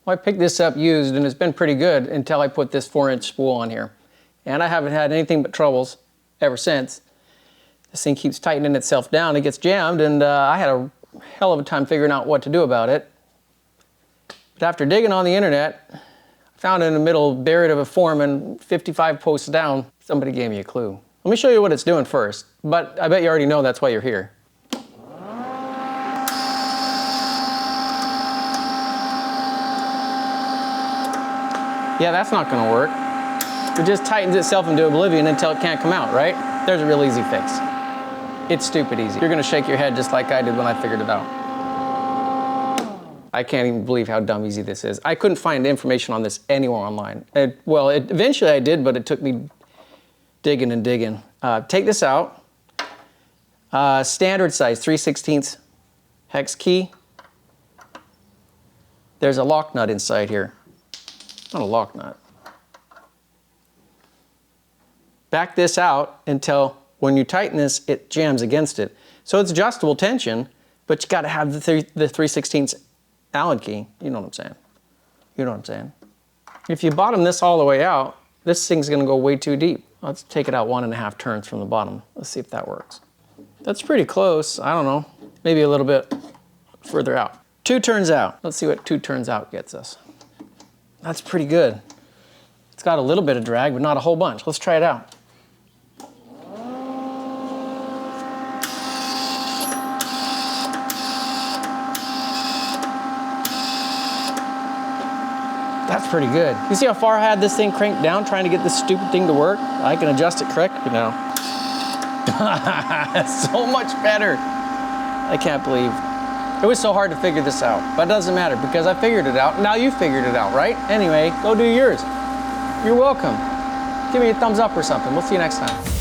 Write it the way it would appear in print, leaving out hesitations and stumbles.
Well, I picked this up used and it's been pretty good until I put this 4-inch spool on here. And I haven't had anything but troubles ever since. This thing keeps tightening itself down, it gets jammed, and I had a hell of a time figuring out what to do about it. But after digging on the internet, I found in the middle, buried of a form and 55 posts down, somebody gave me a clue. Let me show you what it's doing first, but I bet you already know that's why you're here. Yeah, that's not gonna work. It just tightens itself into oblivion until it can't come out, right? There's a real easy fix. It's stupid easy. You're gonna shake your head just like I did when I figured it out. I can't even believe how dumb easy this is. I couldn't find information on this anywhere online. Eventually I did, but it took me digging and digging. Take this out. Standard size, 3/16 hex key. There's a lock nut inside here. Not a lock nut. Back this out until when you tighten this, it jams against it. So it's adjustable tension, but you gotta have the 3/16 Allen key. You know what I'm saying? You know what I'm saying? If you bottom this all the way out, this thing's gonna go way too deep. Let's take it out 1.5 turns from the bottom. Let's see if that works. That's pretty close. I don't know, maybe a little bit further out. 2 turns out. Let's see what 2 turns out gets us. That's pretty good. It's got a little bit of drag, but not a whole bunch. Let's try it out. That's pretty good. You see how far I had this thing cranked down trying to get this stupid thing to work? I can adjust it correctly now. So much better. I can't believe. It was so hard to figure this out, but it doesn't matter because I figured it out. Now you figured it out, right? Anyway, go do yours. You're welcome. Give me a thumbs up or something. We'll see you next time.